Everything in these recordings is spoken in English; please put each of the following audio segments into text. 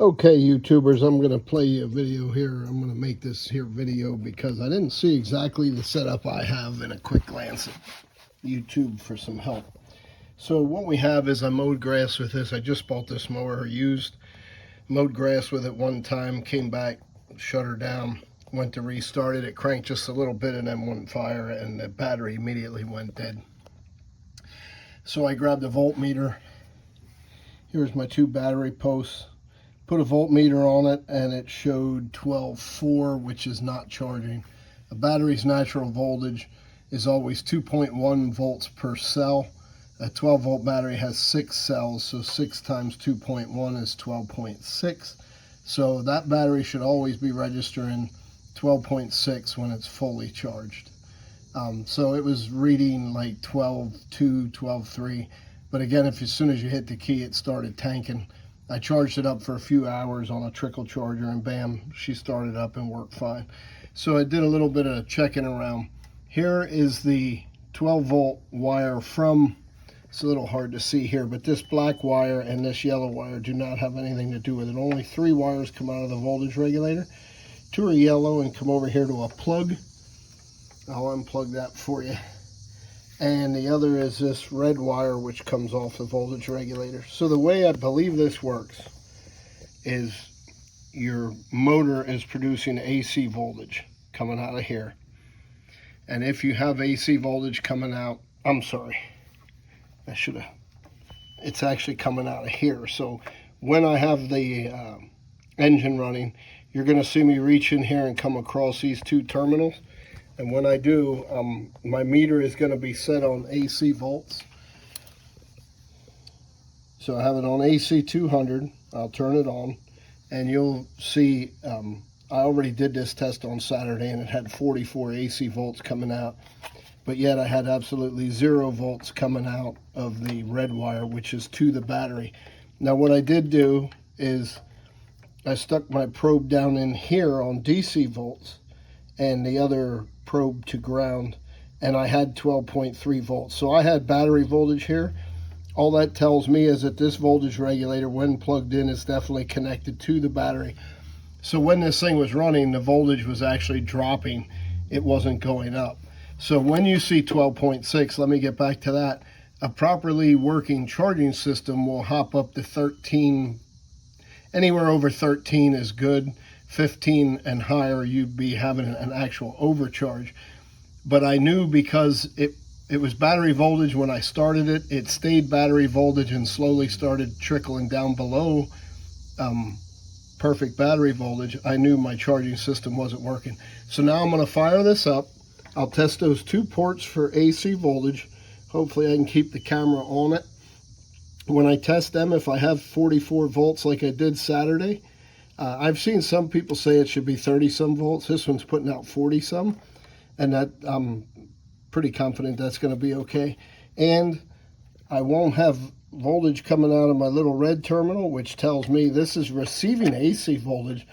Okay, YouTubers, I'm going to play you a video here. I'm going to make this here video because I didn't see exactly the setup I have in a quick glance at YouTube for some help. So what we have is I mowed grass with this. I just bought this mower used. Mowed grass with it one time, came back, shut her down, went to restart it. It cranked just a little bit and then wouldn't fire, and the battery immediately went dead. So I grabbed a voltmeter. Here's my two battery posts. Put a voltmeter on it and it showed 12.4, which is not charging. A battery's natural voltage is always 2.1 volts per cell. A 12 volt battery has 6 cells, so 6 times 2.1 is 12.6. So that battery should always be registering 12.6 when it's fully charged. So it was reading like 12.2, 12.3. But again, as soon as you hit the key, it started tanking. I charged it up for a few hours on a trickle charger and bam, she started up and worked fine. So I did a little bit of checking around. Here is the 12 volt wire from, it's a little hard to see here, but this black wire and this yellow wire do not have anything to do with it. Only 3 wires come out of the voltage regulator. 2 are yellow and come over here to a plug. I'll unplug that for you. And the other is this red wire which comes off the voltage regulator. So the way I believe this works is your motor is producing AC voltage coming out of here. And if you have AC voltage coming out, I'm sorry, it's actually coming out of here. So when I have the engine running, you're going to see me reach in here and come across these 2 terminals. And when I do, my meter is going to be set on AC volts. So I have it on AC 200. I'll turn it on, and you'll see I already did this test on Saturday, and it had 44 AC volts coming out. But yet I had absolutely 0 volts coming out of the red wire, which is to the battery. Now what I did do is I stuck my probe down in here on DC volts, and the other probe to ground, and I had 12.3 volts. So I had battery voltage here. All that tells me is that this voltage regulator, when plugged in, is definitely connected to the battery. So when this thing was running, the voltage was actually dropping. It wasn't going up. So when you see 12.6, let me get back to that. A properly working charging system will hop up to 13. Anywhere over 13 is good. 15 and higher, you'd be having an actual overcharge. But I knew because it was battery voltage when I started it, it stayed battery voltage and slowly started trickling down below perfect battery voltage. I knew my charging system wasn't working. So now I'm going to fire this up. I'll test those 2 ports for AC voltage. Hopefully I can keep the camera on it. When I test them, if I have 44 volts like I did Saturday, I've seen some people say it should be 30-some volts. This one's putting out 40-some, and that I'm pretty confident that's going to be okay. And I won't have voltage coming out of my little red terminal, which tells me this is receiving AC voltage,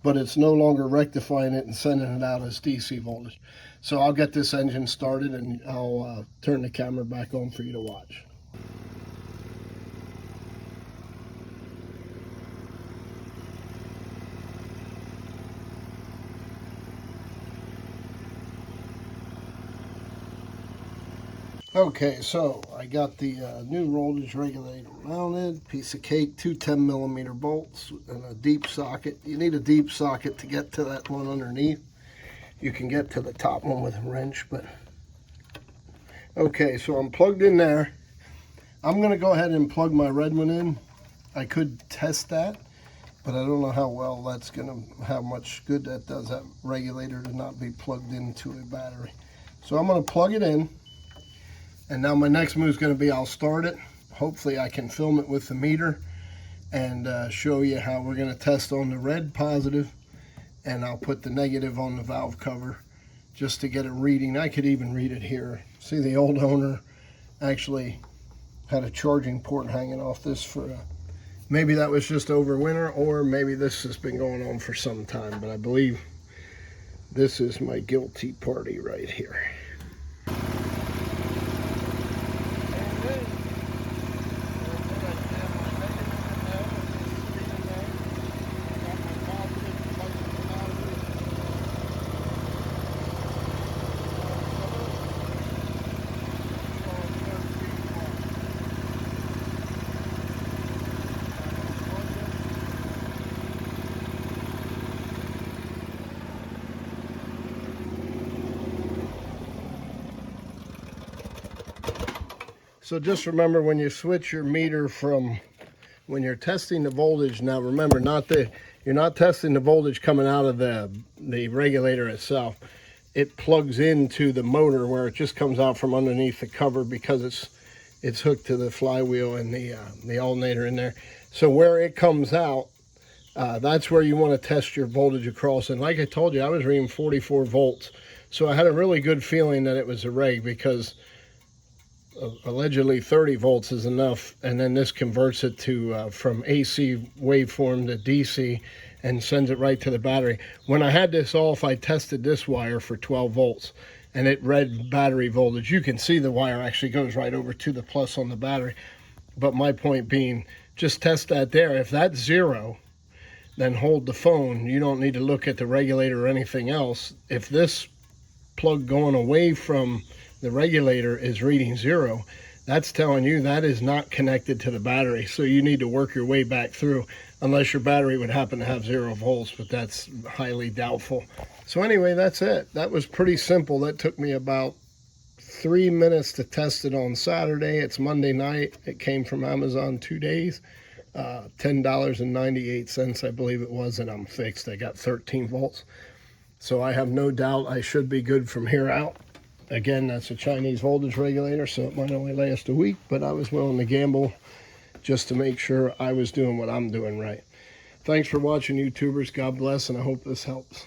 but it's no longer rectifying it and sending it out as DC voltage. So I'll get this engine started, and I'll turn the camera back on for you to watch. Okay, so I got the new voltage regulator mounted, piece of cake, 2 10mm bolts, and a deep socket. You need a deep socket to get to that one underneath. You can get to the top one with a wrench, but okay, so I'm plugged in there. I'm going to go ahead and plug my red one in. I could test that, but I don't know how well that's going to, how much good that does, that regulator to not be plugged into a battery. So I'm going to plug it in. And now my next move is going to be I'll start it. Hopefully I can film it with the meter and show you how we're going to test on the red positive, and I'll put the negative on the valve cover just to get a reading. I could even read it here. See, the old owner actually had a charging port hanging off this for maybe that was just over winter, or maybe this has been going on for some time, but I believe this is my guilty party right here. So just remember, when you switch your meter from, when you're testing the voltage, now remember, you're not testing the voltage coming out of the regulator itself. It plugs into the motor where it just comes out from underneath the cover, because it's hooked to the flywheel and the alternator in there. So where it comes out, that's where you want to test your voltage across. And like I told you, I was reading 44 volts. So I had a really good feeling that it was a reg, because allegedly 30 volts is enough, and then this converts it to from AC waveform to DC and sends it right to the battery. When I had this off, I tested this wire for 12 volts and it read battery voltage. You can see the wire actually goes right over to the plus on the battery. But my point being, just test that there. If that's 0, then hold the phone. You don't need to look at the regulator or anything else. If this plug going away from the regulator is reading 0, that's telling you that is not connected to the battery. So you need to work your way back through, unless your battery would happen to have 0 volts, but that's highly doubtful. So anyway, that's it. That was pretty simple. That took me about 3 minutes to test it on Saturday. It's Monday night. It came from Amazon 2 days. $10.98, I believe it was, and I'm fixed. I got 13 volts. So I have no doubt I should be good from here out. Again, that's a Chinese voltage regulator, so it might only last a week, but I was willing to gamble just to make sure I was doing what I'm doing right. Thanks for watching, YouTubers. God bless, and I hope this helps.